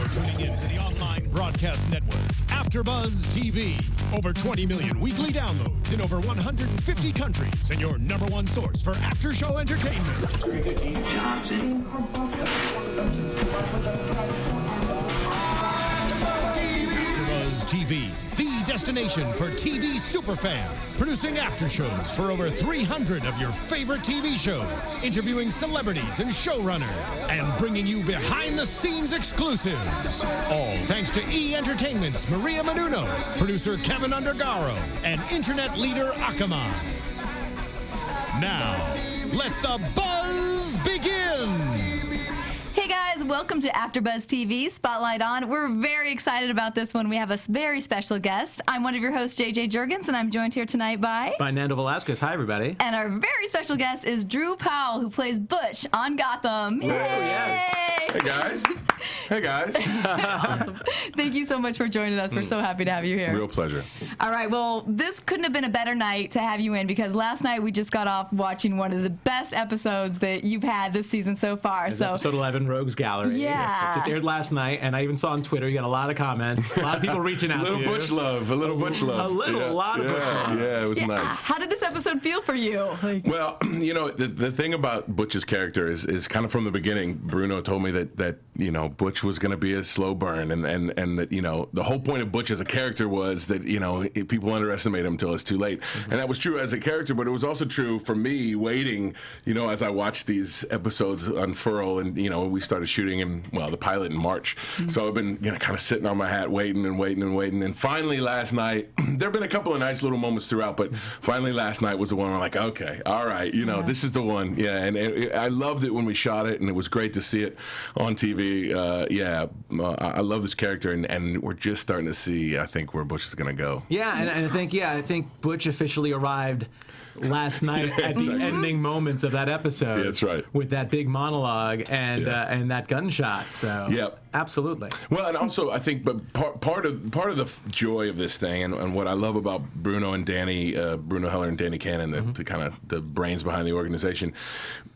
You're tuning in to the online broadcast network, AFTERBUZZ TV. Over 20 million weekly downloads in over 150 countries, and your number one source for after-show entertainment. AFTERBUZZ TV, the destination for TV superfans, producing aftershows for over 300 of your favorite TV shows, interviewing celebrities and showrunners, and bringing you behind-the-scenes exclusives. All thanks to E! Entertainment's Maria Menounos, producer Kevin Undergaro, and internet leader Akamai. Now, let the buzz begin! Hey guys, welcome to AfterBuzz TV, Spotlight On. We're very excited about this one. We have a very special guest. I'm one of your hosts, JJ Jurgens, and I'm joined here tonight by Nando Velasquez. Hi, everybody. And our very special guest is Drew Powell, who plays Butch on Gotham. Yay! Yes. Hey guys. Hey guys. Awesome. Thank you so much for joining us. We're so happy to have you here. Real pleasure. All right, well, this couldn't have been a better night to have you in because last night we just got off watching one of the best episodes that you've had this season so far. So episode 11, Rogues Gallery. Yeah. It just aired last night, and I even saw on Twitter, you got a lot of comments, a lot of people reaching out to you. A little Butch love. A lot of Butch love. Yeah, it was nice. How did this episode feel for you? Well, you know, the thing about Butch's character is kind of from the beginning, Bruno told me that you know, Butch was going to be a slow burn, and that, you know, the whole point of Butch as a character was that, you know, people underestimate him until it's too late. Mm-hmm. And that was true as a character, but it was also true for me waiting, you know, as I watched these episodes unfurl, and, you know, we started shooting the pilot in March. Mm-hmm. So I've been, you know, kind of sitting on my hat waiting. And finally last night, there have been a couple of nice little moments throughout, but finally last night was the one where I'm like, okay, all right, you know, this is the one. Yeah, and I loved it when we shot it, and it was great to see it on TV. I love this character, and we're just starting to see, I think, where Butch is going to go. Yeah, and I think Butch officially arrived last night at the ending moments of that episode. Yeah, that's right. With that big monologue and that gunshot. So yep. Absolutely. Well, and also I think, but part of the joy of this thing, and what I love about Bruno and Danny, Bruno Heller and Danny Cannon, the kind of the brains behind the organization,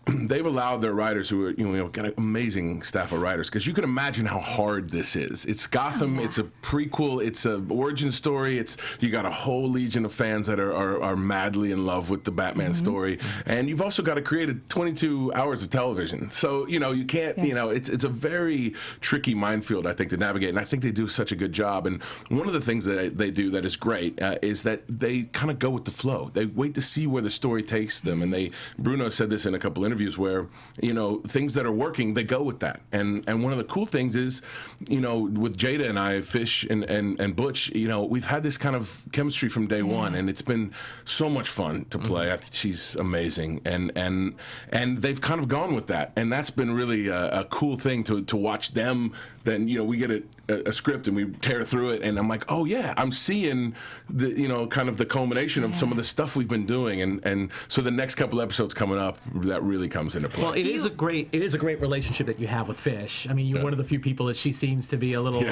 they've allowed their writers, who are, you know, got an amazing staff of writers, because you can imagine how hard this is. It's Gotham. It's a prequel. It's an origin story. You got a whole legion of fans that are madly in love with the Batman story, and you've also got to create 22 hours of television. So, you know, you can't, you know, it's a very tricky minefield, I think, to navigate, and I think they do such a good job. And one of the things that they do that is great is that they kind of go with the flow. They wait to see where the story takes them, and Bruno said this in a couple interviews where, you know, things that are working, they go with that. And one of the cool things is, you know, with Jada and I, Fish and Butch, you know, we've had this kind of chemistry from day one, and it's been so much fun to play. She's amazing, and they've kind of gone with that, and that's been really a cool thing to watch them. Then, you know, we get a script and we tear through it, and I'm like, oh yeah, I'm seeing the, you know, kind of the culmination of some of the stuff we've been doing, and so the next couple episodes coming up, that really comes into play. Well, it is a great relationship that you have with Fish. I mean, you're one of the few people that she seems to be a little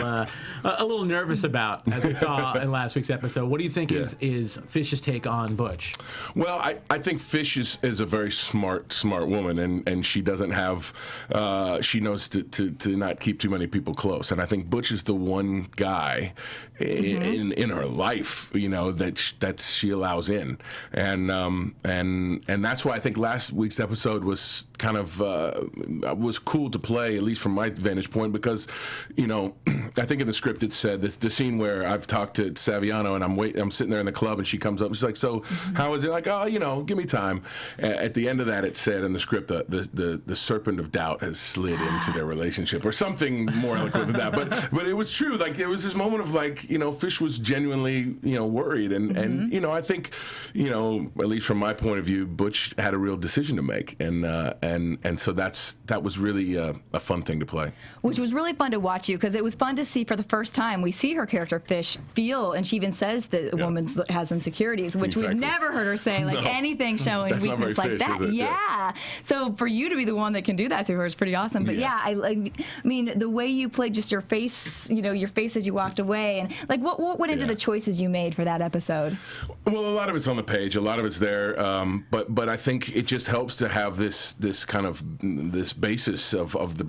nervous about, as we saw in last week's episode. What do you think is Fish's take on Butch? Well, I think Fish is a very smart woman, and she doesn't have she knows to not keep too many people close, and I think Butch is the one guy in her life, you know, that she allows in, and that's why I think last week's episode was kind of was cool to play, at least from my vantage point, because, you know, I think in the script it said the scene where I've talked to Saviano and I'm sitting there in the club and she comes up, she's like, so how is it? Like, oh, you know, give me time. At the end of that, it said in the script the serpent of doubt has slid into their relationship, or something more eloquent than that. But it was true. Like, it was this moment of, like, you know, Fish was genuinely, you know, worried, and you know, I think, you know, at least from my point of view, Butch had a real decision to make, and so that was really a fun thing to play. Which was really fun to watch you, because it was fun to see for the first time, we see her character Fish feel, and she even even says that a woman has insecurities, which we've never heard her say, like anything showing weakness like that. Yeah. So for you to be the one that can do that to her is pretty awesome. But I mean, the way you played just your face, your face as you walked away, and like what went into the choices you made for that episode? Well, a lot of it's on the page, a lot of it's there, but I think it just helps to have this kind of this basis of the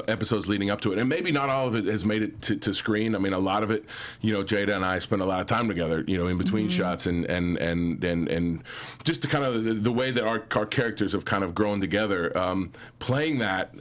episodes leading up to it, and maybe not all of it has made it to screen. I mean, a lot of it, Jada and I spent a lot of time together, in between shots, and just the kind of the way that our characters have kind of grown together. Playing that,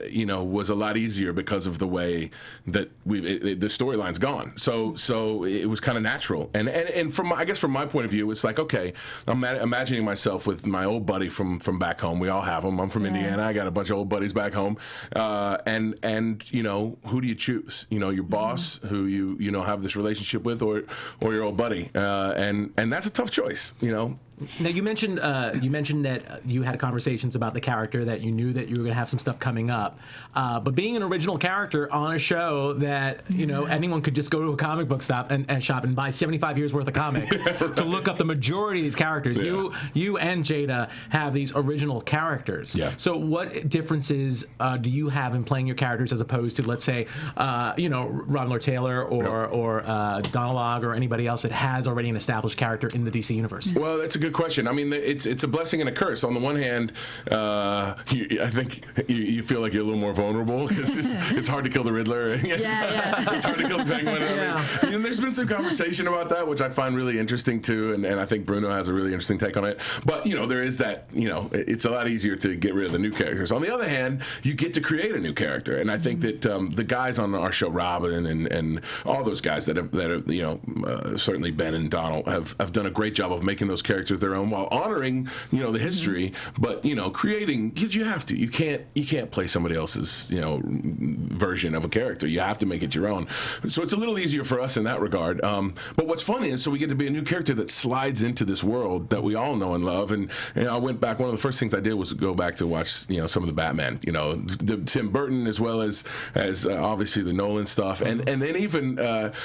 was a lot easier because of the way that the storyline's gone. So it was kind of natural, and from my point of view, it's like, okay, I'm imagining myself with my old buddy from back home. We all have them. I'm from Indiana. I got a bunch of old buddies back home, and who do you choose? Your boss, who you have this relationship with, or your old buddy, and that's a tough choice. Now you mentioned that you had conversations about the character, that you knew that you were going to have some stuff coming up, but being an original character on a show that anyone could just go to a comic book shop and buy 75 years worth of comics to look up the majority of these characters. You and Jada have these original characters. So what differences do you have in playing your characters as opposed to, let's say, Ron Lord Taylor or Donald Ogg or anybody else that has already an established character in the DC universe? Well, that's a good question. I mean, it's a blessing and a curse. On the one hand, I think you feel like you're a little more vulnerable because it's hard to kill the Riddler. It's hard to kill the Penguin. I mean, there's been some conversation about that, which I find really interesting too, and I think Bruno has a really interesting take on it. But there is that. It's a lot easier to get rid of the new characters. On the other hand, you get to create a new character, and I think that the guys on our show, Robin and all those guys that have certainly Ben and Donald have done a great job of making those characters their own while honoring the history, but creating, because you have to. You can't play somebody else's version of a character. You have to make it your own. So it's a little easier for us in that regard. But what's funny is, so we get to be a new character that slides into this world that we all know and love. And I went back. One of the first things I did was go back to watch some of the Batman. The Tim Burton, as well as obviously the Nolan stuff, and then even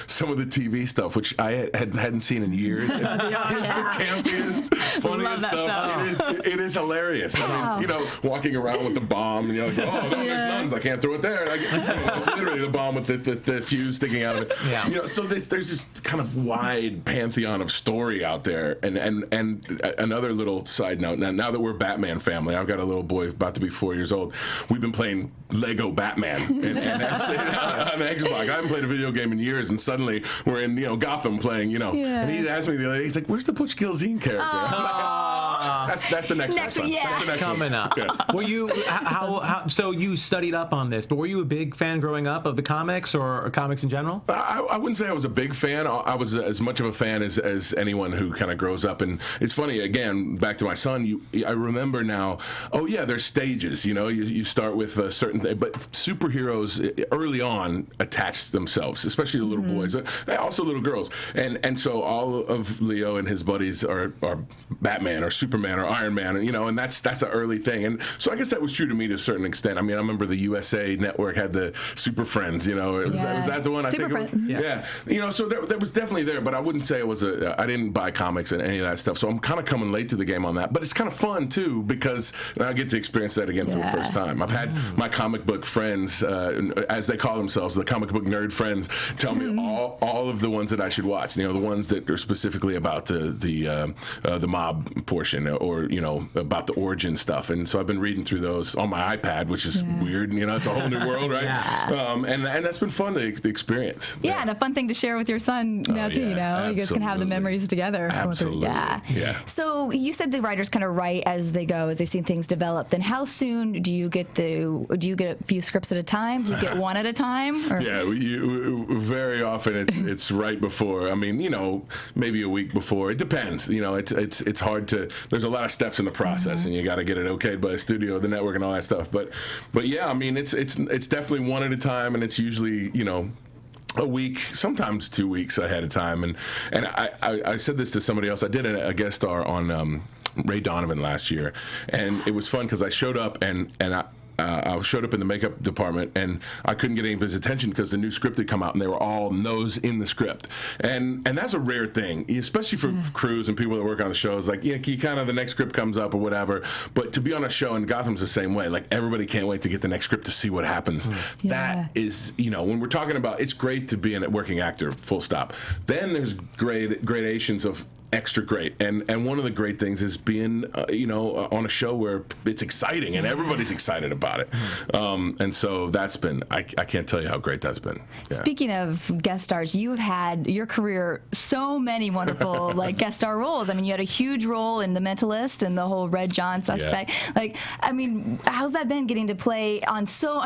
some of the TV stuff, which I hadn't seen in years. It's the campiest, funniest stuff. It is hilarious. I mean, walking around with the bomb, and you're like, oh, no, there's nuns. I can't throw it there. Like, literally the bomb with the fuse sticking out of it. So there's this kind of wide pantheon of story out there. And another little side note. Now that we're Batman family, I've got a little boy about to be 4 years old. We've been playing Lego Batman, and that's on Xbox. I haven't played a video game in years, and suddenly we're in Gotham playing. And he asked me the other day. He's like, "Where's the Butch Gilzine character?" That's the next one. That's the next coming up. Were you so you studied up on this, but were you a big fan growing up of the comics or comics in general? I wouldn't say I was a big fan. I was as much of a fan as anyone who kind of grows up. And it's funny, again, back to my son, I remember now, there's stages. You start with a certain thing, but superheroes early on attach themselves, especially the little boys, also little girls. And so all of Leo and his buddies are Batman or Superman or Iron Man, and that's an early thing. And so I guess that was true to me to a certain extent. I mean, I remember the USA Network had the Super Friends, was that the one? I think it was. Yeah. So that was definitely there, but I wouldn't say it was I didn't buy comics and any of that stuff, so I'm kind of coming late to the game on that. But it's kind of fun too, because I get to experience that again for the first time. I've had my comic book friends, as they call themselves, the comic book nerd friends, tell me all of the ones that I should watch. The ones that are specifically about the mob portion, or about the origin stuff. And so I've been reading through those on my iPad, which is weird. It's a whole new world, right? And that's been fun to experience. Yeah, and a fun thing to share with your son now too. Absolutely. You guys can have the memories together. Absolutely. So you said the writers kind of write as they go, as they see things develop. Then how soon do you get a few scripts at a time? Do you get one at a time? Or? Yeah, very often it's right before. I mean, maybe a week before. It depends. It's hard to. There's a lot of steps in the process, and you got to get it okayed by the studio, the network, and all that stuff. But yeah, I mean, it's definitely one at a time, and it's usually a week, sometimes 2 weeks ahead of time. And I said this to somebody else. I did a guest star on Ray Donovan last year, and it was fun because I showed up and I showed up in the makeup department, and I couldn't get anybody's attention because the new script had come out, and they were all nose in the script. And that's a rare thing, especially for crews and people that work on the shows. Like, you kind of, the next script comes up or whatever. But to be on a show, and Gotham's the same way, like, everybody can't wait to get the next script to see what happens. That is, when we're talking about, it's great to be a working actor, full stop. Then there's gradations of extra great, and one of the great things is being on a show where it's exciting and everybody's excited about it, and so that's been, I can't tell you how great that's been. Speaking of guest stars, you have had your career so many wonderful like guest star roles. I mean, you had a huge role in The Mentalist and the whole Red John suspect. Like, I mean, how's that been getting to play on so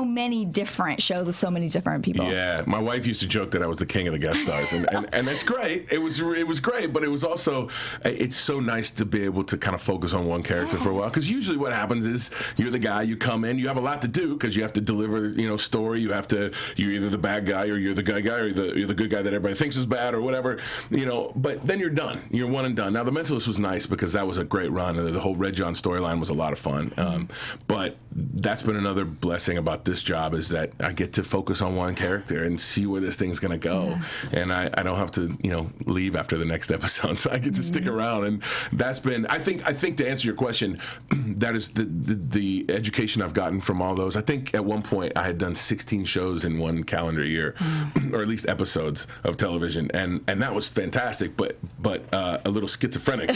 many different shows with so many different people? Yeah, my wife used to joke that I was the king of the guest stars, and that's great. It was great, but it was also, it's so nice to be able to kind of focus on one character for a while, because usually what happens is you're the guy, you come in, you have a lot to do because you have to deliver, story, you're either the bad guy or you're the good guy, or you're the good guy that everybody thinks is bad or whatever, but then you're done. You're one and done. Now, The Mentalist was nice because that was a great run. The whole Red John storyline was a lot of fun, but that's been another blessing about this job, is that I get to focus on one character and see where this thing's going to go, and I don't have to, leave after the next episode, so I get to stick around, and that's been, I think to answer your question, that is the education I've gotten from all those. I think at one point I had done 16 shows in one calendar year, or at least episodes of television, and that was fantastic, but a little schizophrenic.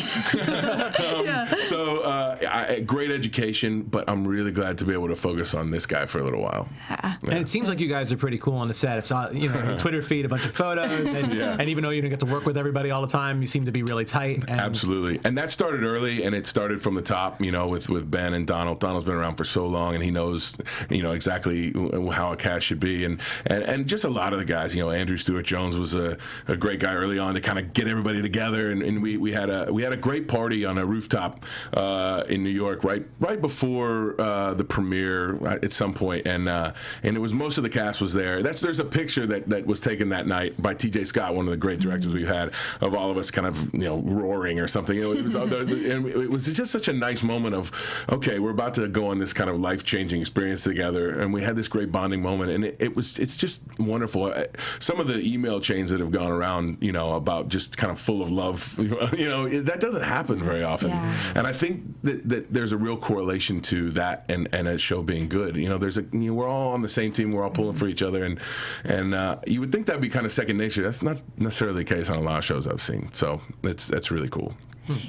So great education, but I'm really glad to be able to focus on this guy for a little while. And it seems like you guys are pretty cool on the set. I saw, the Twitter feed, a bunch of photos, and even though you don't get to work with everybody all the time, you seem to be really tight. And absolutely, and that started early, and it started from the top. With Ben and Donald. Donald's been around for so long, and he knows, exactly how a cast should be, and just a lot of the guys. Andrew Stewart Jones was a great guy early on to kind of get everybody together, and we had a great party on a rooftop in New York right before the premiere at some point, and it was, most of the cast was there. There's a picture that was taken that night by T.J. Scott, one of the great directors we've had, of all of us kind of roaring or something. And it was just such a nice moment of, okay, we're about to go on this kind of life-changing experience together, and we had this great bonding moment, and it's just wonderful. Some of the email chains that have gone around, about just kind of full of love, that doesn't happen very often. And I think that there's a real correlation to that and a show being good. We're all on the same team, we're all pulling for each other, and you would think that'd be kind of second nature. That's not necessarily the case on a lot of shows I've seen, so that's really cool.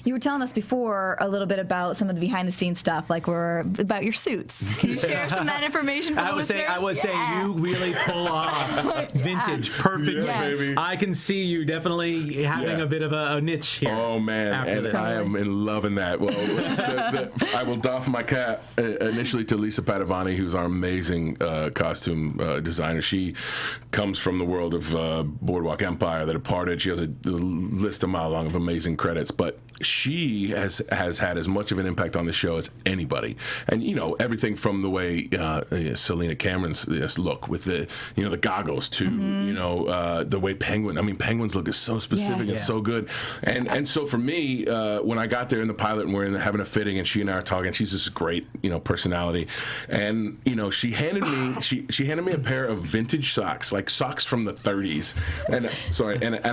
You were telling us before a little bit about some of the behind-the-scenes stuff, like about your suits. Can you share some of that information for the listeners? I would say you really pull off vintage perfectly. Baby. I can see you definitely having a bit of a niche here. Oh, man, and I am in loving that. Well, I will doff my cap initially to Lisa Padovani, who's our amazing costume designer. She comes from the world of Boardwalk Empire, The Departed. She has a list a mile long of amazing credits, but she has had as much of an impact on the show as anybody, and everything from the way Selena Cameron's look with the the goggles to the way Penguin's look is so specific and so good, and so for me when I got there in the pilot and we're having a fitting and she and I are talking, she's just a great personality, and she handed me a pair of vintage socks, like socks from the 30s, and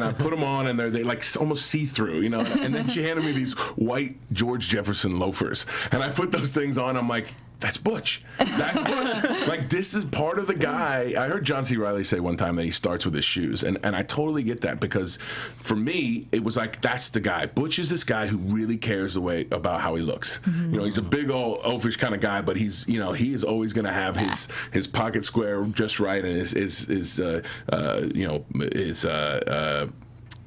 I put them on and they like almost see through, and then she handed me these white George Jefferson loafers, and I put those things on. I'm like, that's Butch. That's Butch. Like, this is part of the guy. I heard John C. Reilly say one time that he starts with his shoes, and I totally get that, because for me, it was like, that's the guy. Butch is this guy who really cares about how he looks. He's a big old oafish kind of guy, but he's, he is always going to have his pocket square just right, and his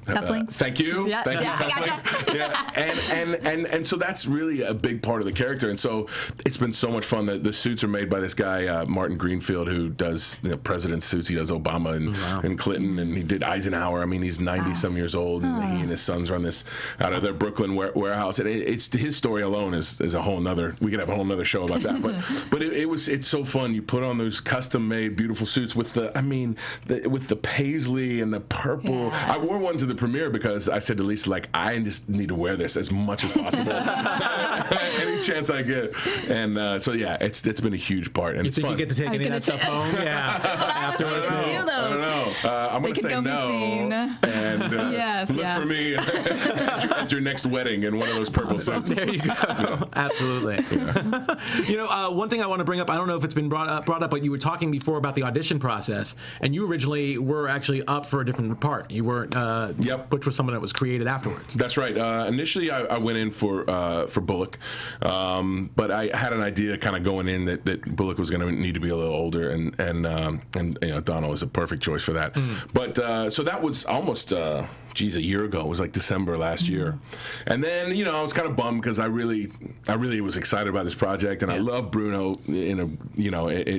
cufflinks. Thank you. Yeah. Thank you. Cufflinks. Yeah. And so that's really a big part of the character. And so it's been so much fun. The suits are made by this guy, Martin Greenfield, who does president's suits. He does Obama and Clinton, and he did Eisenhower. I mean, he's 90-some years old, and he and his sons run this out of their Brooklyn warehouse. And it's his story alone is a whole nother. We could have a whole nother show about that. But it's so fun. You put on those custom-made beautiful suits with the paisley and the purple. I wore one to the the premiere because I said to Lisa, like, I just need to wear this as much as possible, any chance I get. And so yeah, it's been a huge part, and you it's think fun. you get to take any of that stuff home? Yeah. Afterwards, I don't know. I'm going to say no. And look for me at your next wedding in one of those purple suits. There you go. Yeah. Absolutely. Yeah. You know, one thing I want to bring up, I don't know if it's been brought up, but you were talking before about the audition process, and you originally were actually up for a different part. You weren't. Butch was someone that was created afterwards. That's right. Initially, I went in for Bullock, but I had an idea kind of going in that Bullock was going to need to be a little older, and you know, Donald was a perfect choice for that. But so that was almost a year ago. It was like December last year. And then, you know, I was kind of bummed because I really was excited about this project, and I love Bruno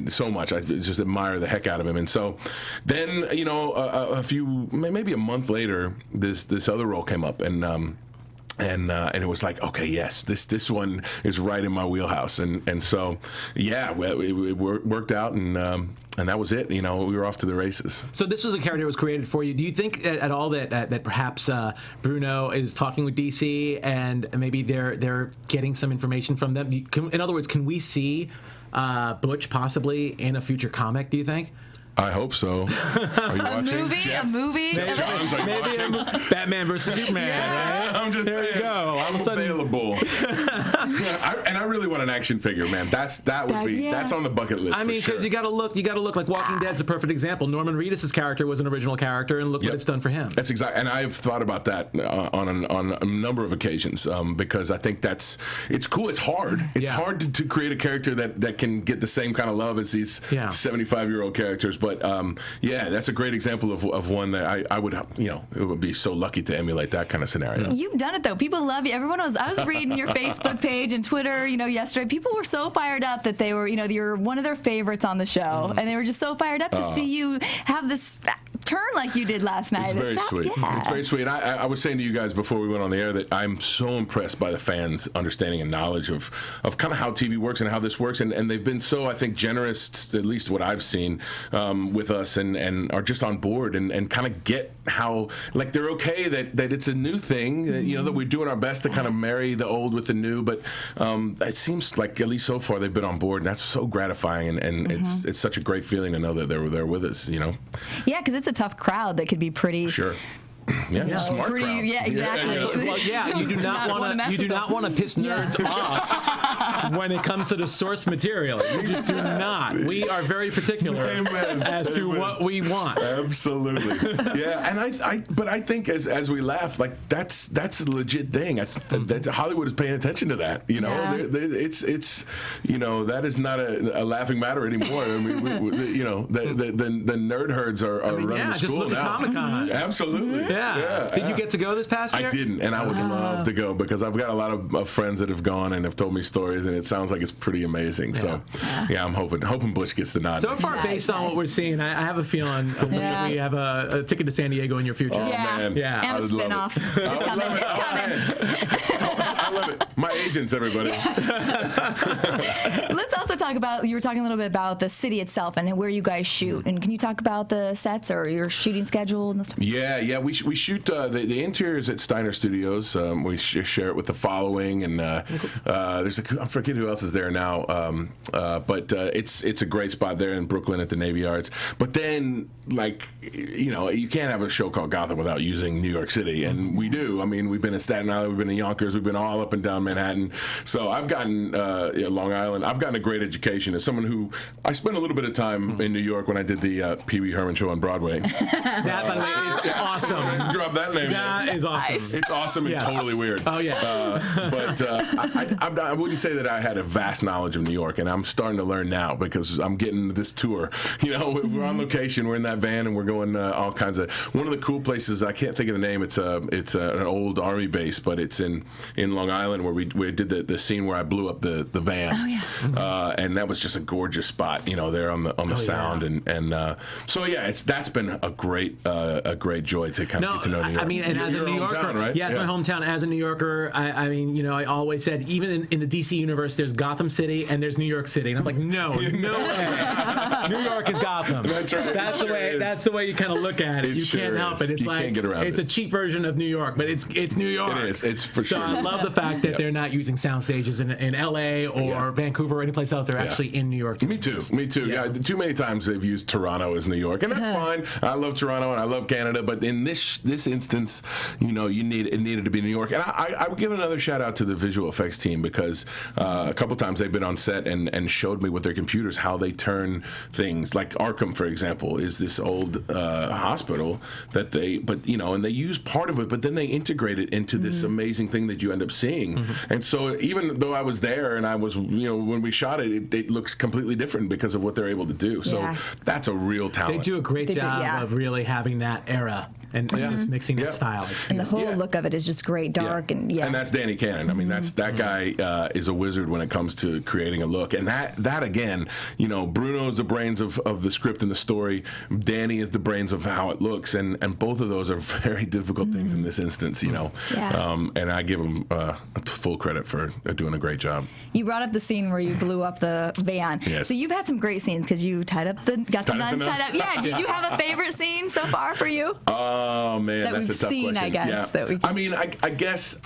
so much. I just admire the heck out of him. And so then, you know, maybe a month later, this other role came up, and it was like, okay, yes, this one is right in my wheelhouse, and so yeah, it worked out, and that was it. You know, we were off to the races. So this was a character that was created for you. Do you think at all that perhaps Bruno is talking with DC and maybe they're getting some information from them? In other words, can we see Butch possibly in a future comic, do you think? I hope so. Are you watching? A movie? Jeff Johns, are you watching? Batman versus Superman. Yeah. Right? I'm just there saying. You go. I'm available. And I really want an action figure, man. That's on the bucket list. I mean, because you got to look like Walking Dead's a perfect example. Norman Reedus' character was an original character, and look what it's done for him. That's exactly. And I've thought about that on a number of occasions because I think it's cool. It's hard. It's hard to create a character that can get the same kind of love as these 75-year-old characters. But that's a great example of one that I would, you know, it would be so lucky to emulate that kind of scenario. You've done it though. People love you. I was reading your Facebook page and Twitter, you know, yesterday. People were so fired up that they were, you know, you're one of their favorites on the show, and they were just so fired up to see you have this turn like you did last night. It's very sweet. Yeah. It's very sweet. And I was saying to you guys before we went on the air that I'm so impressed by the fans' understanding and knowledge of kind of how TV works and how this works. And they've been so, I think, generous, at least what I've seen, with us and are just on board and kind of get how, like, they're okay that it's a new thing, you know, that we're doing our best to kind of marry the old with the new. But it seems like, at least so far, they've been on board. And that's so gratifying. And it's such a great feeling to know that they were there with us, you know? Yeah, because it's a tough crowd that could be pretty. Sure. Yeah, smart crowd. Yeah, exactly. Well, yeah, you do not want to piss nerds off when it comes to the source material. You just do not. We are very particular as to what we want. Absolutely. Yeah, and but I think as we laugh, like that's a legit thing. Hollywood is paying attention to that. You know, it's you know, that is not a laughing matter anymore. I mean, you know, the nerd herds are running the school just look now. at Comic-Con. Absolutely. Yeah. Did you get to go this past year? I didn't, and I would love to go because I've got a lot of friends that have gone and have told me stories, and it sounds like it's pretty amazing. So, I'm hoping Butch gets the nod. So far, based on what we're seeing, I have a feeling we have a ticket to San Diego in your future. Oh, man. And a spinoff. It's coming. It's coming. I love it. My agents, everybody. Let's also talk about, you were talking a little bit about the city itself and where you guys shoot. And can you talk about the sets or your shooting schedule and stuff? Yeah. We shoot the interiors at Steiner Studios. We share it with The Following, and there's I forget who else is there now. But it's a great spot there in Brooklyn at the Navy Yards. But then, like, you know, you can't have a show called Gotham without using New York City, and we do. I mean, we've been in Staten Island, we've been in Yonkers, we've been all up and down Manhattan. So I've gotten Long Island. I've gotten a great education as someone who I spent a little bit of time in New York when I did the Wee Herman show on Broadway. That, by the way, is awesome. Drop that name. That is awesome. Nice. It's awesome and totally weird. Oh yeah. But I wouldn't say that I had a vast knowledge of New York, and I'm starting to learn now because I'm getting this tour. You know, we're on location, we're in that van, and we're going all kinds of. One of the cool places, I can't think of the name. It's an old army base, but it's in Long Island where we did the scene where I blew up the van. Oh yeah. And that was just a gorgeous spot, you know, there on the sound, and so yeah, that's been a great joy to kind get to know New York. I mean, and as a New Yorker, hometown, right? yeah, it's my hometown. As a New Yorker, I mean, I always said, even in the DC universe, there's Gotham City and there's New York City, and I'm like, no way, New York is Gotham. That's right. That's the way. That's the way you kind of look at it. You can't help it. It's you like can't get around it's a cheap version of New York, but it's New York. It is. It's for sure. So I love the fact that they're not using sound stages in LA or Vancouver or any place else. They're actually in New York. Me too. Yeah, too many times they've used Toronto as New York, and that's fine. I love Toronto and I love Canada, but in this instance, it needed to be New York. And I would give another shout out to the visual effects team, because a couple times they've been on set and showed me with their computers how they turn things, like Arkham, for example, is this old hospital that and they use part of it, but then they integrate it into this amazing thing that you end up seeing. And so even though I was there and I was, when we shot it, it looks completely different because of what they're able to do. So that's a real talent. They do a great job of really having that era and just mixing that style. And the whole look of it is just great, dark, and And that's Danny Cannon. I mean, that guy is a wizard when it comes to creating a look. And that again, Bruno is the brains of the script and the story. Danny is the brains of how it looks, and both of those are very difficult things in this instance. And I give him full credit for doing a great job. You brought up the scene where you blew up the van. Yes. So you've had some great scenes because you got the nuns tied up. Yeah. Did you have a favorite scene so far for you? Oh man, that's a tough question. I guess. Yeah. I mean, I guess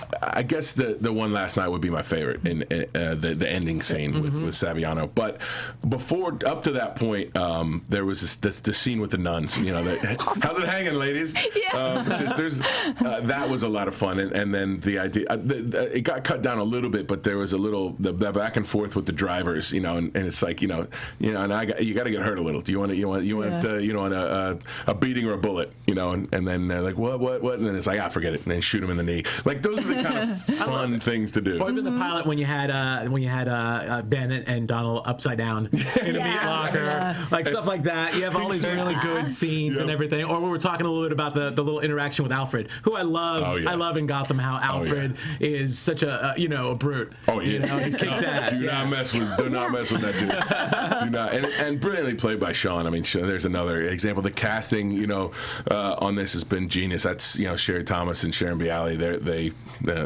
the one last night would be my favorite in the ending scene with Saviano. But up to that point, there was the scene with the nuns. How's it hanging, ladies? Sisters. That was a lot of fun, and then the idea it got cut down a little bit, but there was a little the back and forth with the drivers, and it's like you got to get hurt a little. Do you want a beating or a bullet, and then they're like what, and then it's like forget it, and then shoot him in the knee. Like those are the kind of fun things to do. Or even the pilot when you had Bennett and Donald upside down in a meat locker, like stuff like that. You have all these really good scenes and everything. Or we were talking a little bit about the little interaction with Alfred, who I love. I love in Gotham how Alfred is such a brute. Oh yeah, he kicks ass. Do not mess with that dude. Do not. And brilliantly played by Sean. I mean, there's another example. The casting, on this has been genius. That's Sherry Thomas and Sharon Bialy. They're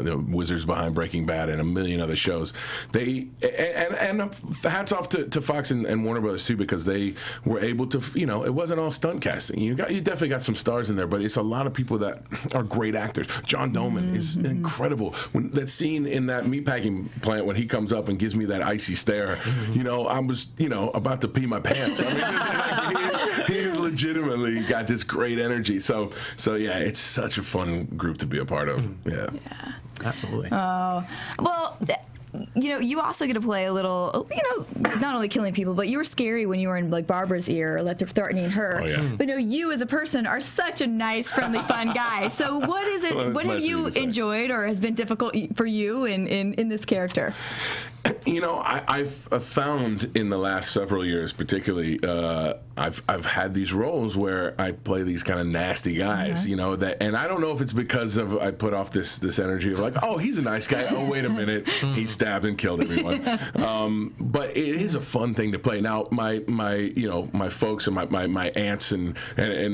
the wizards behind Breaking Bad and a million other shows. And hats off to Fox and Warner Brothers too, because they were able to. It wasn't all stunt casting. You definitely got some stars in there, but it's a lot of people that are great actors. John Doman is incredible. When that scene in that meatpacking plant when he comes up and gives me that icy stare, I was about to pee my pants. I mean, he's legitimately got this great energy. So yeah, it's such a fun group to be a part of. Yeah. Absolutely. Oh, well. You also get to play a little, not only killing people, but you were scary when you were in like Barbara's ear, like they're threatening her. Oh, yeah. But you as a person are such a nice, friendly, fun guy. So what is it? What have you enjoyed or has been difficult for you in this character? I've found in the last several years, particularly, I've had these roles where I play these kind of nasty guys, and I don't know if it's because I put off this energy of like, oh, he's a nice guy. Oh, wait a minute, he stabbed and killed everyone. But it is a fun thing to play. Now, my folks and my aunts and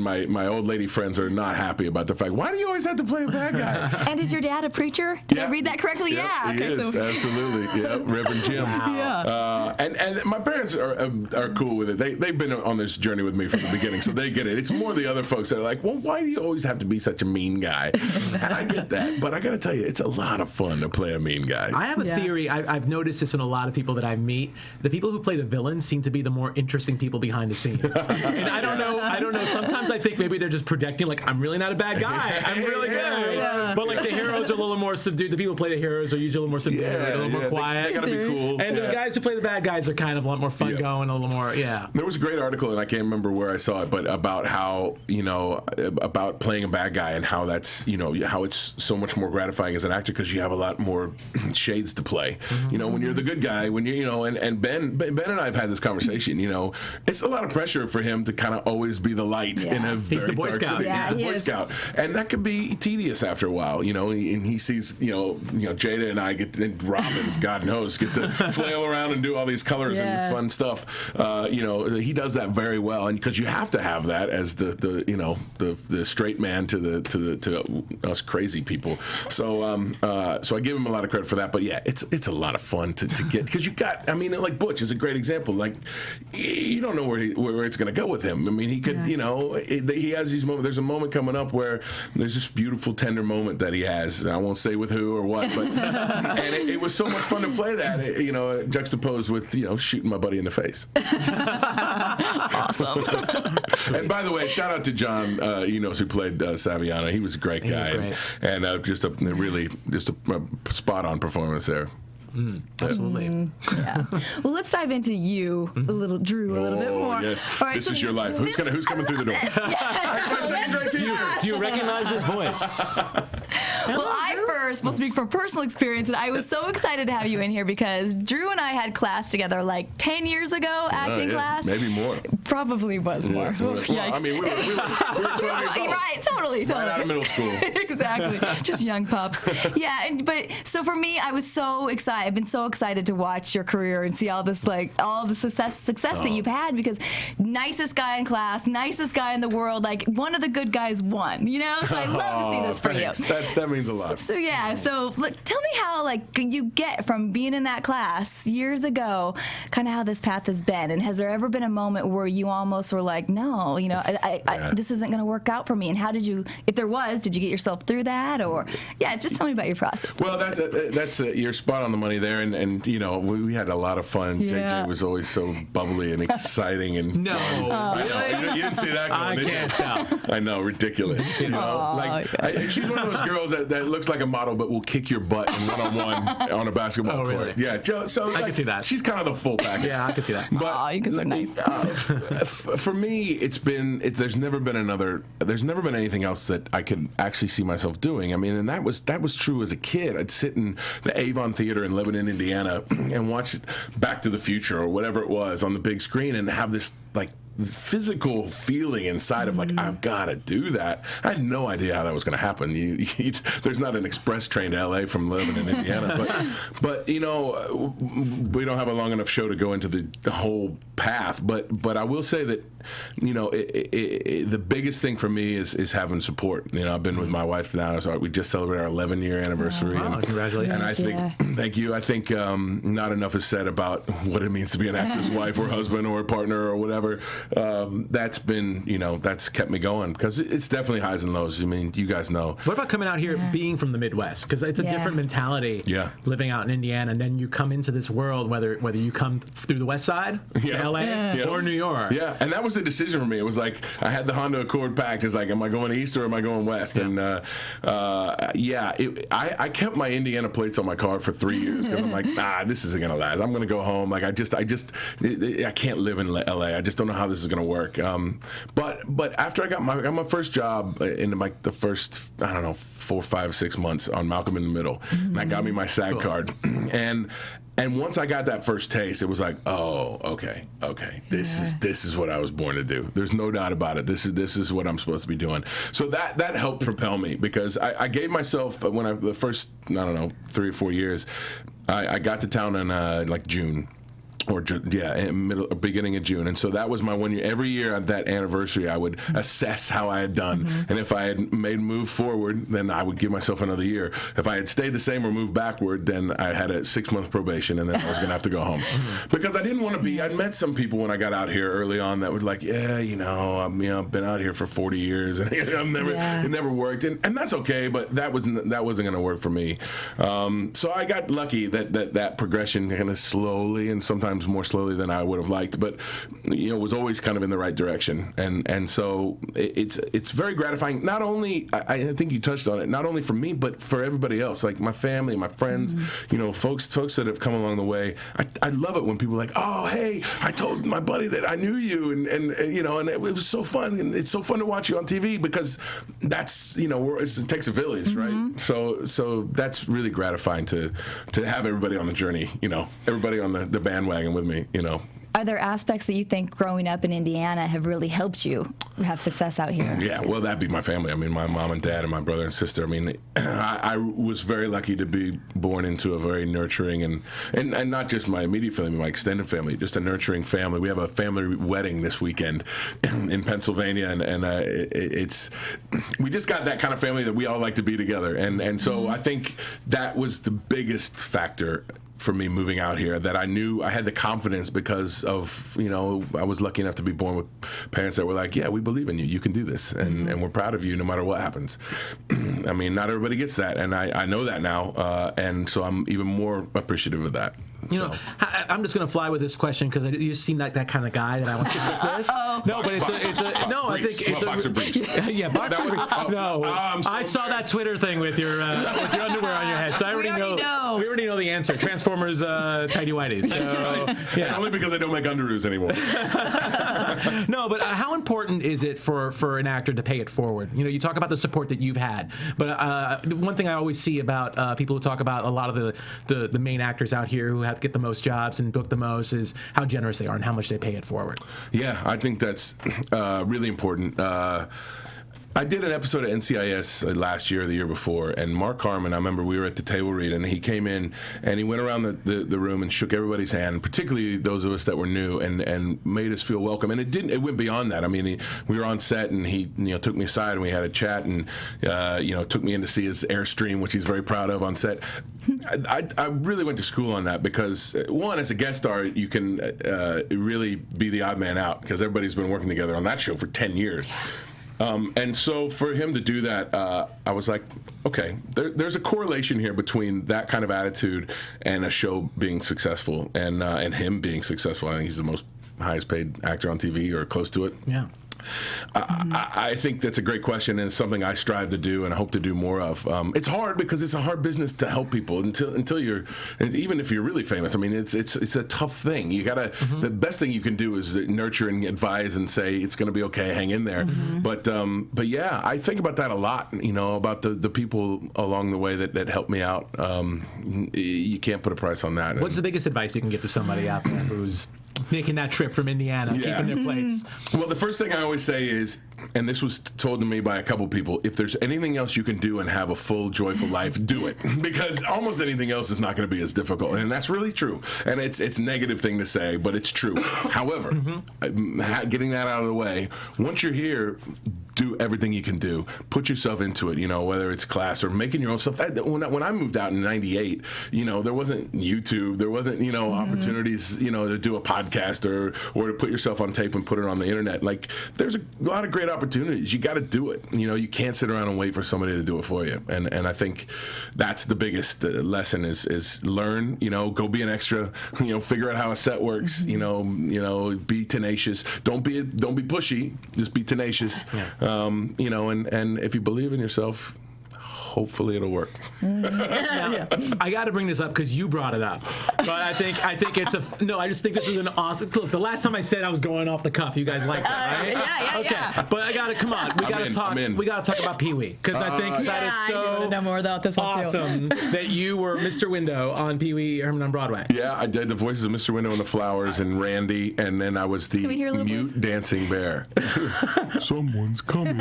my old lady friends are not happy about the fact. Why do you always have to play a bad guy? And is your dad a preacher? Did I read that correctly? Yep, yeah. He is, absolutely. Yep, Reverend Jim. Wow. Yeah. And my parents are cool with it. They've been on this journey with me from the beginning, so they get it. It's more the other folks that are like, well, why do you always have to be such a mean guy? And I get that, but I got to tell you, it's a lot of fun to play a mean guy. I have a theory. I've noticed this in a lot of people that I meet. The people who play the villains seem to be the more interesting people behind the scenes. And I don't know. Sometimes I think maybe they're just projecting, like, I'm really not a bad guy. I'm really good. Yeah. But like the heroes are a little more subdued. The people who play the heroes are usually a little more subdued, a little more quiet. They got to be cool. And the guys who play the bad guys are kind of a lot more fun going, a little more, There was a great article, and I can't remember where I saw it, but about how, about playing a bad guy and how that's, how it's so much more gratifying as an actor because you have a lot more shades to play. When you're the good guy, when and Ben and I have had this conversation, it's a lot of pressure for him to kind of always be the light in a very dark city. Yeah, he's the Boy Scout. And that could be tedious after a while, and he sees, Jada and I and Robin, God knows, heroes get to flail around and do all these colors and fun stuff. He does that very well, and because you have to have that as the straight man to us crazy people. So I give him a lot of credit for that. But yeah, it's a lot of fun to get, because like Butch is a great example. Like, you don't know where it's going to go with him. I mean, he could, he has these moments. There's a moment coming up where there's this beautiful, tender moment that he has. I won't say with who or what, but and it was so much fun to play that, juxtaposed with, shooting my buddy in the face. Awesome. And by the way, shout out to John, who played Saviano. He was a great guy, and just a spot on performance there. Absolutely. Yeah. Well, let's dive into you a little, Drew, a little bit more. Yes. All right, this is your life. Who's coming through the door? That's my second grade teacher. Do you recognize this voice? Well, I first will speak from personal experience, and I was so excited to have you in here because Drew and I had class together like 10 years ago, acting class. Maybe more. Probably was more. Well, I mean, we were 12 years old. Right, totally. Right out of middle school. Exactly. Just young pups. Yeah, but so for me, I was so excited. I've been so excited to watch your career and see all this, all the success that you've had, because nicest guy in class, nicest guy in the world, like one of the good guys won, So I love to see this for you. That means a lot. So yeah, tell me how you get from being in that class years ago, kind of how this path has been, and has there ever been a moment where you almost were like, no, this isn't going to work out for me? And how did you, if there was, did you get yourself through that, or just tell me about your process. Well, that's you're spot on the money there, and we had a lot of fun. JJ was always so bubbly and exciting, and no, really? You didn't see that going, I can't tell. I know, ridiculous. She's one of those girls that looks like a model but will kick your butt in one-on-one on a basketball court. Really? Yeah, so I can see that. She's kind of the full package. Yeah, I can see that. But you guys are nice. For me, there's never been anything else that I could actually see myself doing. I mean, and that was true as a kid. I'd sit in the Avon Theater in Lebanon, Indiana, and watch Back to the Future or whatever it was on the big screen, and have this physical feeling inside of I've got to do that. I had no idea how that was going to happen. There's not an express train to LA from Lebanon, Indiana, but we don't have a long enough show to go into the whole path. But I will say that the biggest thing for me is having support. I've been with my wife now, so we just celebrated our 11-year anniversary. And, congratulations! And I think, thank you. I think not enough is said about what it means to be an actor's wife or husband or partner or whatever. That's been, that's kept me going, because it's definitely highs and lows. I mean, you guys know. What about coming out here, being from the Midwest? Because it's a different mentality. Yeah. Living out in Indiana, and then you come into this world, whether you come through the West Side, to LA, or New York. Yeah, and that was the decision for me. It was I had the Honda Accord packed. It's am I going east or am I going west? Yeah. And I kept my Indiana plates on my car for 3 years, because I'm this isn't gonna last. I'm gonna go home. I can't live in LA. I just don't know how this is going to work. But after I got my first job in the first, 4, 5, 6 months on Malcolm in the Middle, and that got me my SAG card. And once I got that first taste, it was okay, this is what I was born to do. There's no doubt about it. This is what I'm supposed to be doing. So that helped propel me, because I gave myself, the first 3 or 4 years, I got to town in June. Beginning of June, and so that was my 1 year. Every year at that anniversary, I would assess how I had done, and if I had made a move forward, then I would give myself another year. If I had stayed the same or moved backward, then I had a 6-month probation, and then I was going to have to go home, because I didn't want to be. I'd met some people when I got out here early on that would I've been out here for 40 years, and it never worked, and that's okay, but that wasn't going to work for me. So I got lucky that progression kind of slowly, and sometimes more slowly than I would have liked, but was always kind of in the right direction, and so it's very gratifying. Not only, I think you touched on it, not only for me but for everybody else, my family, my friends, folks that have come along the way. I love it when people are oh, hey, I told my buddy that I knew you, and it was so fun, and it's so fun to watch you on TV, because that's it takes a village, right? So that's really gratifying to have everybody on the journey, everybody on the bandwagon with me, Are there aspects that you think growing up in Indiana have really helped you have success out here? Yeah, well, that'd be my family. I mean, my mom and dad and my brother and sister. I mean, I was very lucky to be born into a very nurturing and not just my immediate family, my extended family, just a nurturing family. We have a family wedding this weekend in Pennsylvania, and we just got that kind of family that we all like to be together. And so I think that was the biggest factor for me moving out here, that I knew I had the confidence because of, I was lucky enough to be born with parents that were like, yeah, we believe in you. You can do this, and we're proud of you no matter what happens. I mean, not everybody gets that, and I know that now, and so I'm even more appreciative of that. I'm just going to fly with this question because you seem like that kind of guy that I want to ask this. No, but I think it's boxer briefs. Yeah, boxer briefs. I saw that Twitter thing with your underwear on your head, so I already know. We already know the answer. Transformers, tidy whities. That's right. Yeah. Only because I don't make underoos anymore. No, but how important is it for an actor to pay it forward? You talk about the support that you've had, but one thing I always see about people who talk about a lot of the main actors out here who have to get the most jobs and book the most is how generous they are and how much they pay it forward. Yeah, I think that's really important. I did an episode of NCIS last year or the year before, and Mark Harmon, I remember we were at the table read, and he came in and he went around the room and shook everybody's hand, particularly those of us that were new, and made us feel welcome. And it went beyond that. I mean, we were on set, and he took me aside and we had a chat, and took me in to see his Airstream, which he's very proud of on set. I really went to school on that because, one, as a guest star, you can really be the odd man out because everybody's been working together on that show for 10 years. And so for him to do that, I was like, okay, there's a correlation here between that kind of attitude and a show being successful and him being successful. I think he's the most highest paid actor on TV or close to it. Yeah. I think that's a great question, and it's something I strive to do and I hope to do more of. It's hard because it's a hard business to help people until you're, even if you're really famous. I mean, it's a tough thing. You gotta the best thing you can do is nurture and advise and say it's going to be okay, hang in there. But yeah, I think about that a lot. About the people along the way that helped me out. You can't put a price on that. What's the biggest advice you can get to somebody out there who's making that trip from Indiana, keeping their plates? Well, the first thing I always say is, and this was told to me by a couple people, if there's anything else you can do and have a full, joyful life, do it. Because almost anything else is not going to be as difficult. And that's really true. And it's a negative thing to say, but it's true. However, getting that out of the way, once you're here, do everything you can do. Put yourself into it, whether it's class or making your own stuff. When I moved out in '98, there wasn't YouTube. There wasn't, opportunities, to do a podcast or to put yourself on tape and put it on the internet. Like, there's a lot of great opportunities. You got to do it. You can't sit around and wait for somebody to do it for you. And I think that's the biggest lesson is learn, go be an extra, figure out how a set works, be tenacious. Don't be pushy, just be tenacious. And if you believe in yourself, hopefully it'll work. I got to bring this up because you brought it up, but I think it's I just think this is an awesome. Look, the last time I said I was going off the cuff, you guys liked that, right? Okay. But I got to come on. We got to talk. We got to talk about Pee Wee because I think that is so I want to know more about this awesome that you were Mr. Window on Pee Wee Herman on Broadway. Yeah, I did the voices of Mr. Window and the Flowers and Randy, and then I was the mute dancing bear. Someone's coming.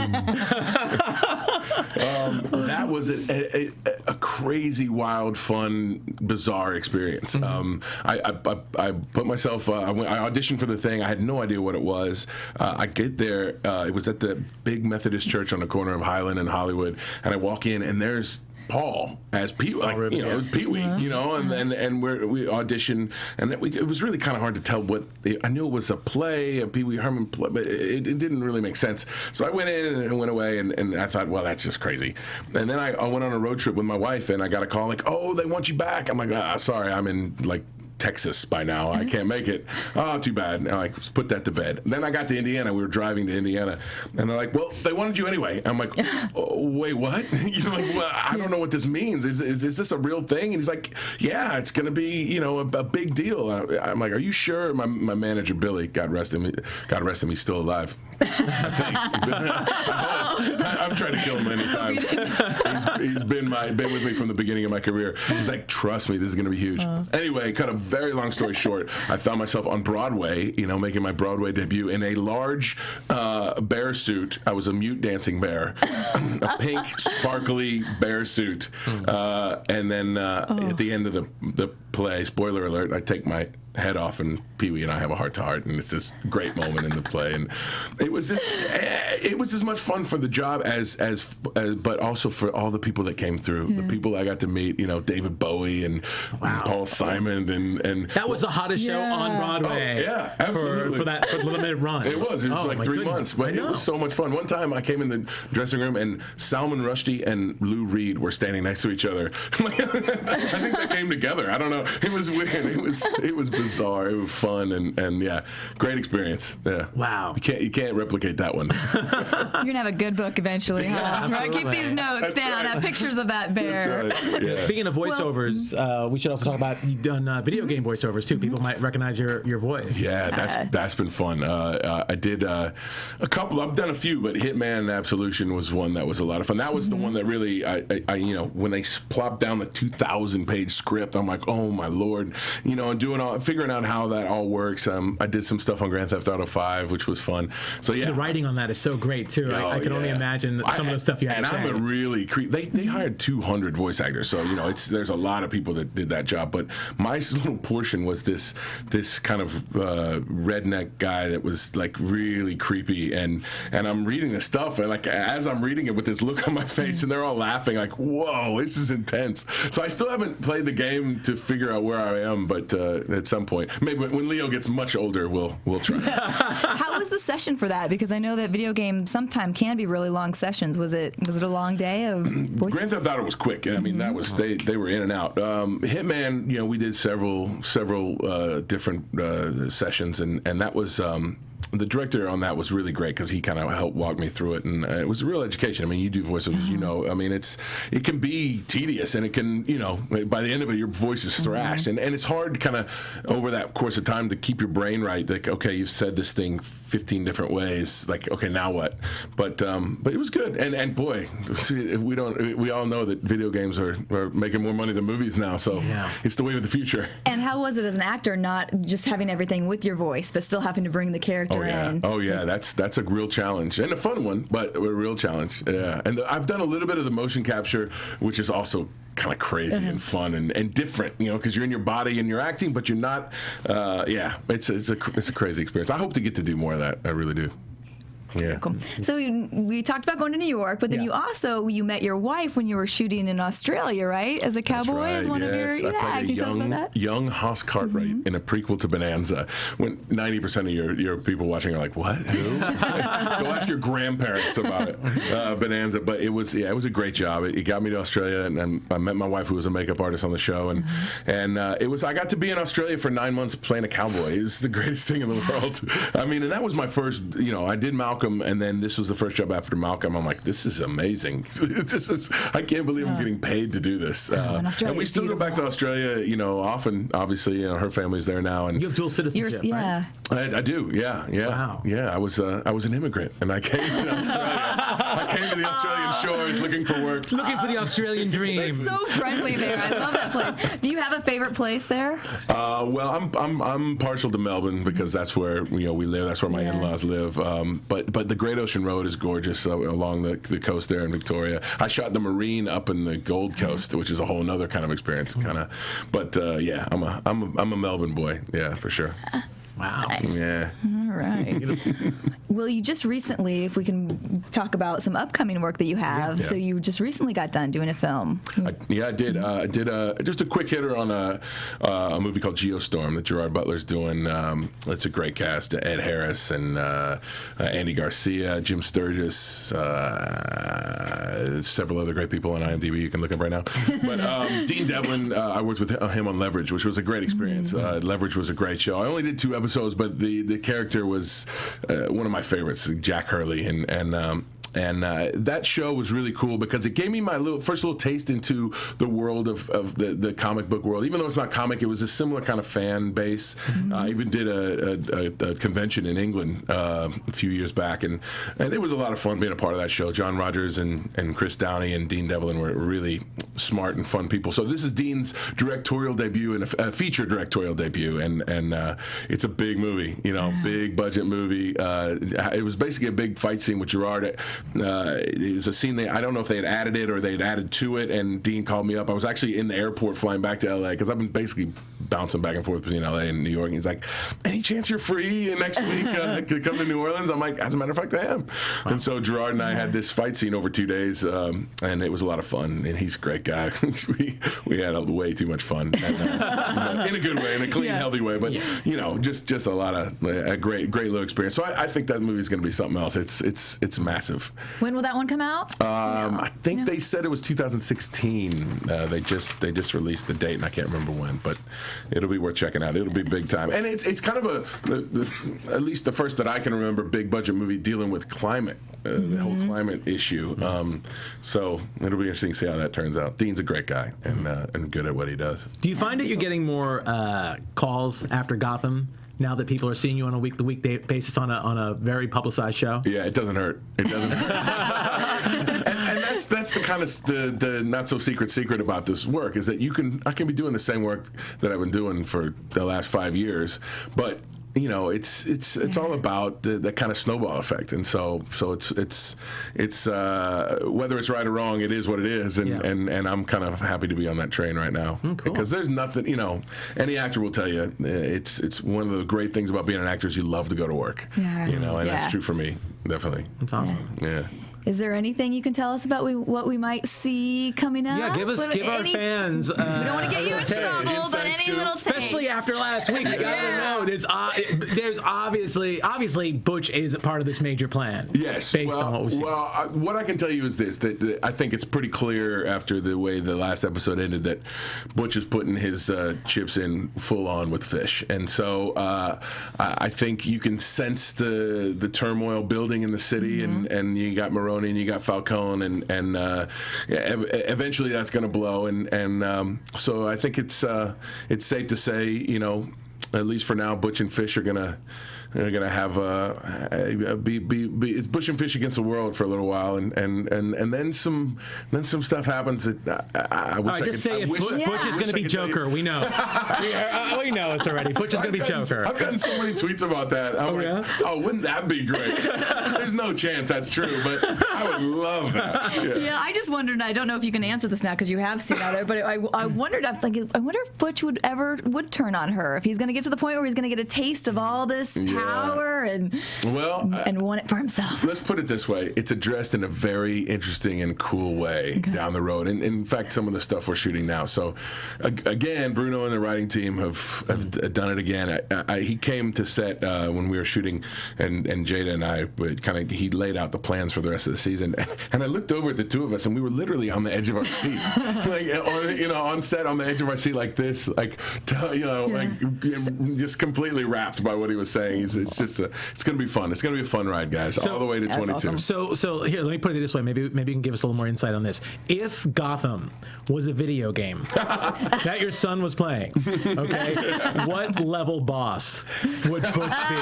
That was a crazy, wild, fun, bizarre experience. I put myself. I auditioned for the thing. I had no idea what it was. I get there. It was at the big Methodist church on the corner of Highland and Hollywood, and I walk in, and there's Paul as Pee Wee, Pee Wee, and we auditioned, and it was really kind of hard to tell I knew it was a play, a Pee Wee Herman play, but it didn't really make sense. So I went in and went away, and I thought, well, that's just crazy. And then I went on a road trip with my wife, and I got a call like, oh, they want you back. I'm like, sorry, I'm in Texas by now. I can't make it. Oh, too bad. And I put that to bed. And then I got to Indiana. We were driving to Indiana, and they're like, "Well, they wanted you anyway." I'm like, oh, "Wait, what?" Well, I don't know what this means. Is this a real thing? And he's like, "Yeah, it's going to be, a big deal." I'm like, "Are you sure?" My manager Billy, God rest him, he's still alive. I think. I've tried to kill him many times. He's been with me from the beginning of my career. He's like, trust me, this is going to be huge. Anyway, cut a very long story short, I found myself on Broadway, making my Broadway debut in a large bear suit. I was a mute dancing bear, a pink, sparkly bear suit. And then at the end of the play, spoiler alert, I take my head off and Pee-wee and I have a heart-to-heart, and it's this great moment in the play. And it was as much fun for the job as but also for all the people that came through, the people I got to meet, David Bowie and Paul Simon and that was the hottest show on Broadway. Oh, yeah, absolutely. For the limited run. It was like 3 months, but it was so much fun. One time I came in the dressing room and Salman Rushdie and Lou Reed were standing next to each other. I think they came together. I don't know. It was weird. It was bizarre. It was fun and yeah, great experience. Yeah. Wow. You can't replicate that one. You're gonna have a good book eventually, huh? Yeah, right. Keep these notes That's down. right. Have pictures of that bear. That's right. Yeah. Speaking of voiceovers, we should also talk about you've done video game voiceovers too. People might recognize your voice. Yeah, that's been fun. I did a couple. I've done a few, but Hitman Absolution was one that was a lot of fun. That was the one that really, I when they plopped down the 2,000-page script, I'm like, oh my lord, and figuring out how that all works. I did some stuff on Grand Theft Auto 5, which was fun. So yeah, the writing on that is so great too. I can only imagine some of the stuff you had to say. And I'm a really they hired 200 voice actors, so there's a lot of people that did that job. But my little portion was this kind of redneck guy that was like really creepy, and I'm reading this stuff, and like as I'm reading it with this look on my face, and they're all laughing like, whoa, this is intense. So I still haven't played the game to figure out where I am, but at some point, maybe when Leo gets much older, we'll try. How was the session for that? Because I know that video games sometimes can be really long sessions. Was it a long day of voice? Grand Theft Auto was quick. I mean, that was they were in and out. Hitman, we did several different sessions, and that was. The director on that was really great because he kind of helped walk me through it, and it was a real education. I mean, you do voiceovers, I mean, it can be tedious, and it can, by the end of it, your voice is thrashed, and it's hard kind of over that course of time to keep your brain right. Like, okay, you've said this thing 15 different ways. Like, okay, now what? But it was good, and boy, we all know that video games are making more money than movies now, so it's the way of the future. And how was it as an actor, not just having everything with your voice, but still having to bring the character? Oh yeah, that's a real challenge and a fun one, but a real challenge. Yeah, and I've done a little bit of the motion capture, which is also kind of crazy and fun and different, because you're in your body and you're acting, but you're not. It's a crazy experience. I hope to get to do more of that. I really do. Yeah. Cool. So we talked about going to New York, but then you met your wife when you were shooting in Australia, right? As a cowboy, right, as one of your. Can you tell us about that? Young Hoss Cartwright in a prequel to Bonanza. When 90% of your people watching are like, what? Who? Go ask your grandparents about it. Bonanza, but it was a great job. It got me to Australia, and I met my wife, who was a makeup artist on the show, and I got to be in Australia for 9 months playing a cowboy. It was the greatest thing in the world. I mean, and that was my first. I did Malcolm. And then this was the first job after Malcolm. I'm like, this is amazing. I can't believe I'm getting paid to do this. And we still go back to Australia, often. Obviously, her family's there now. And you have dual citizenship, right? I do. Yeah. Wow. Yeah. I was an immigrant, and I came to Australia. I came to the Australian shores looking for work. Looking for the Australian dream. They're so friendly there. I love that place. Do you have a favorite place there? Well, I'm partial to Melbourne because that's where we live. That's where my in-laws live. But the Great Ocean Road is gorgeous along the coast there in Victoria. I shot the Marine up in the Gold Coast, which is a whole other kind of experience, But I'm a Melbourne boy, yeah, for sure. Wow. Nice. Yeah. All right. Well, you just recently, if we can talk about some upcoming work that you have. Yeah. So you just recently got done doing a film. I did. I did just a quick hitter on a movie called Geostorm that Gerard Butler's doing. It's a great cast. Ed Harris and Andy Garcia, Jim Sturgis, several other great people on IMDb you can look up right now. But Dean Devlin, I worked with him on Leverage, which was a great experience. Leverage was a great show. I only did 2 episodes, but the character was one of my favorites, Jack Hurley, and that show was really cool because it gave me my first little taste into the world of the comic book world. Even though it's not comic, it was a similar kind of fan base. I even did a convention in England a few years back, and it was a lot of fun being a part of that show. John Rogers and Chris Downey and Dean Devlin were really smart and fun people. So this is Dean's directorial debut and a feature directorial debut, and it's a big movie, big budget movie. It was basically a big fight scene with Gerard. It was a scene I don't know if they had added it or they had added to it, and Dean called me up. I was actually in the airport flying back to LA because I've been basically bouncing back and forth between LA and New York. And he's like, "Any chance you're free next week to come to New Orleans?" I'm like, "As a matter of fact, I am." Wow. And so Gerard and I had this fight scene over 2 days, and it was a lot of fun. And he's a great guy. we had way too much fun, and, in a good way, in a clean, healthy way. But just a lot of a great little experience. So I think that movie is going to be something else. It's massive. When will that one come out? I think they said it was 2016. They just released the date, and I can't remember when, but it'll be worth checking out. It'll be big time, and it's kind of at least the first that I can remember big budget movie dealing with climate, the whole climate issue. So it'll be interesting to see how that turns out. Dean's a great guy and good at what he does. Do you find that you're getting more calls after Gotham now that people are seeing you on a week-to-week basis on a very publicized show? Yeah, it doesn't hurt. It doesn't hurt. and that's the kind of the not so secret about this work is that I can be doing the same work that I've been doing for the last 5 years, but it's all about the kind of snowball effect, and so it's whether it's right or wrong, it is what it is, and I'm kind of happy to be on that train right now because there's nothing, any actor will tell you it's one of the great things about being an actor is you love to go to work, and that's true for me, definitely. That's awesome. Yeah. Is there anything you can tell us about what we might see coming up? Yeah, give our fans. We don't want to get you in trouble, but any little taste. Especially after last week, we gotta know. There's obviously Butch is a part of this major plan. Yes, based on what we've seen. Well, what I can tell you is this: that I think it's pretty clear after the way the last episode ended that Butch is putting his chips in full on with Fish, and so I think you can sense the turmoil building in the city, and you got Maroney and you got Falcone, and eventually that's going to blow, and so I think it's safe to say, at least for now, Butch and Fish are gonna have be Butch and Fish against the world for a little while, and then some stuff happens that I wish I could. Just say it. Butch is going to be Joker. We know. We know it's already. Butch is going to be Joker. I've gotten so many tweets about that. I'm wouldn't that be great? There's no chance that's true, but I would love that. Yeah, I just wondered. I don't know if you can answer this now because you have seen other, but I wondered. I wonder if Butch would turn on her, if he's going to get to the point where he's going to get a taste of all this power and want it for himself. Let's put it this way: it's addressed in a very interesting and cool way down the road, and in fact, some of the stuff we're shooting now. So, again, Bruno and the writing team have done it again. He came to set when we were shooting, and Jada and I he laid out the plans for the rest of the season, and I looked over at the two of us, and we were literally on the edge of our seat, on set on the edge of our seat like this, just completely wrapped by what he was saying. It's going to be fun. It's going to be a fun ride, guys, all the way to 22. Awesome. So here, let me put it this way. Maybe you can give us a little more insight on this. If Gotham was a video game that your son was playing, okay, what level boss would Butch be?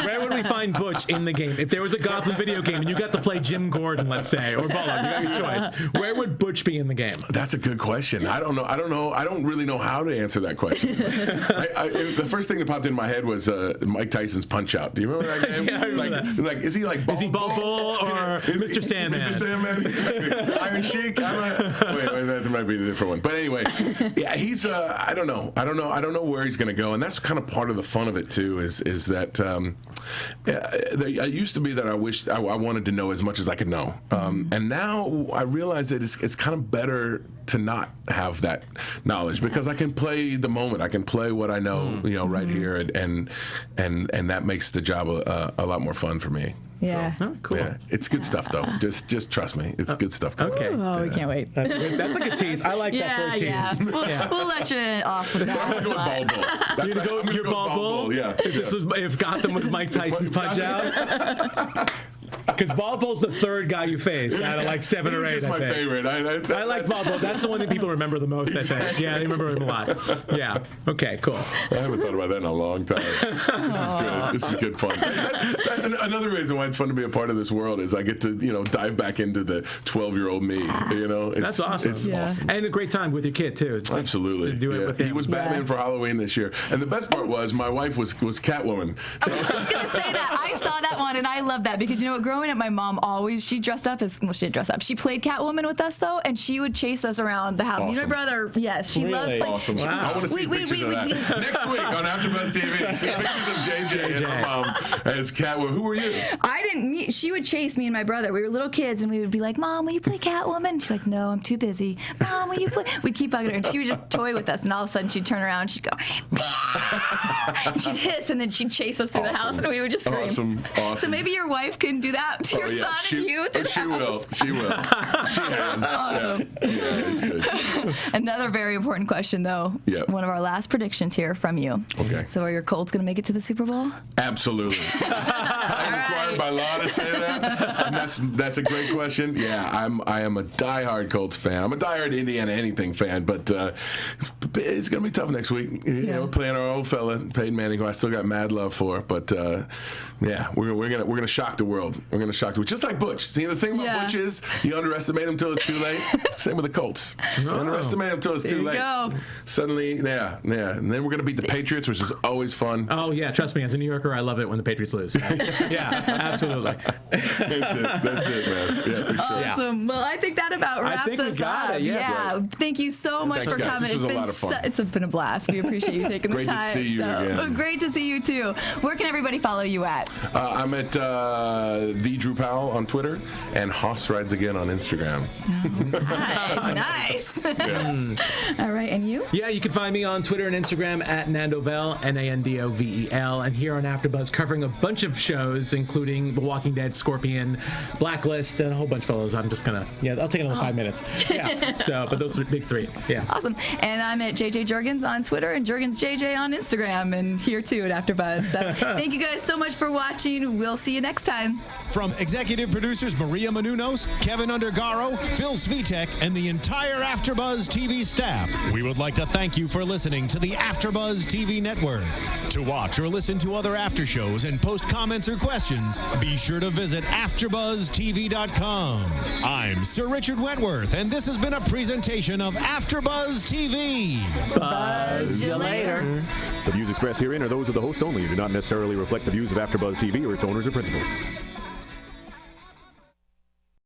Where would we find Butch in the game? If there was a Gotham video game and you got to play Jim Gordon, let's say, or Bullock, you got your choice. Where would Butch be in the game? That's a good question. I don't know. I don't really know how to answer that question. The first thing that popped in my head was Mike Tyson's Punch Out. Do you remember that game? Yeah, I remember that. Is he like Ball Bull or Mr. Sandman? Mr. Sandman, exactly. Iron Sheik. Wait, that might be a different one. But anyway, yeah, he's. I don't know. I don't know where he's going to go, and that's kind of part of the fun of it too. Is that it used to be that I wished I wanted to know as much as I could know, and now I realize that it's kind of better to not have that knowledge because I can play the moment. I can play what I know, right here, and that makes the job a lot more fun for me. Yeah. So, cool. Yeah, it's good stuff though. Just trust me, it's good stuff. Okay. Oh, we can't wait. That's like a tease. I like that for a tease. Yeah. We'll let you off with that. I'm going Ball Bull. You're going Ball Bull? Yeah. If Gotham was Mike Tyson's Punch Out. because Bald Bull's the third guy you faced out of like 7 or 8. He's just my favorite. I like Bald Bull. That's the one that people remember the most, I think. Yeah, they remember him a lot. Yeah. Okay, cool. I haven't thought about that in a long time. This is good fun. That's another reason why it's fun to be a part of this world is I get to, dive back into the 12-year-old me. That's awesome. It's awesome. And a great time with your kid, too. Absolutely. To do it with him. He was Batman for Halloween this year. And the best part was my wife was Catwoman. So I was going to say that. I saw that one, and I love that because, growing up, my mom she dressed up as, she didn't dress up. She played Catwoman with us, though, and she would chase us around the house. Awesome. My brother, yes, she loves playing. Awesome. Wow. I want to see pictures of that. Next week on AfterBuzz TV, see pictures of JJ and her mom as Catwoman. Who were you? I didn't. She would chase me and my brother. We were little kids, and we would be like, "Mom, will you play Catwoman?" And she's like, "No, I'm too busy." "Mom, will you play?" We'd keep bugging her, and she would just toy with us, and all of a sudden she'd turn around, and she'd go, and she'd hiss, and then she'd chase us through the house, and we would just scream. Awesome. So maybe your wife can do that to your son and you through the house. She will. She has. Awesome. Yeah, it's good. Another very important question, though. Yeah. One of our last predictions here from you. Okay. So are your Colts going to make it to the Super Bowl? Absolutely. I'm required by law to say that. And that's a great question. Yeah, I am a diehard Colts fan. I'm a diehard Indiana anything fan, but it's gonna be tough next week. We're playing our old fella Peyton Manning, who I still got mad love for. But we're gonna shock the world. We're gonna shock the world, just like Butch. See, the thing about Butch is you underestimate him till it's too late. Same with the Colts. You underestimate him till it's too late. Go. Suddenly, and then we're gonna beat the Patriots, which is always fun. Oh yeah, trust me, as a New Yorker, I love it when the Patriots lose. Yeah, absolutely. That's it, man. Yeah, for sure. Awesome. Well, I think that about wraps us up. Yeah. Thank you so much for coming. This was a lot of fun. It's been a blast. We appreciate you taking the time. Great to see you again. Great to see you too. Where can everybody follow you at? I'm at the Drew Powell on Twitter and Hoss Rides Again on Instagram. Nice. All right, and you? Yeah, you can find me on Twitter and Instagram at Nandovel, Nandovel, and here on AfterBuzz covering a bunch of shows, including The Walking Dead, Scorpion, Blacklist, and a whole bunch of fellows. I'm just gonna, I'll take another 5 minutes. Yeah. So, but those are the big three. Yeah. Awesome. And I'm at JJ Jurgens on Twitter and Jurgens JJ on Instagram, and here too at AfterBuzz. So thank you guys so much for watching. We'll see you next time. From executive producers Maria Menounos, Kevin Undergaro, Phil Svitek, and the entire AfterBuzz TV staff, we would like to thank you for listening to the AfterBuzz TV network. To watch or listen to other after shows and post comments or questions, be sure to visit AfterBuzzTV.com. I'm Sir Richard Wentworth, and this has been a presentation of AfterBuzz TV. Buzz you later. The views expressed herein are those of the hosts only and do not necessarily reflect the views of AfterBuzz TV or its owners or principals.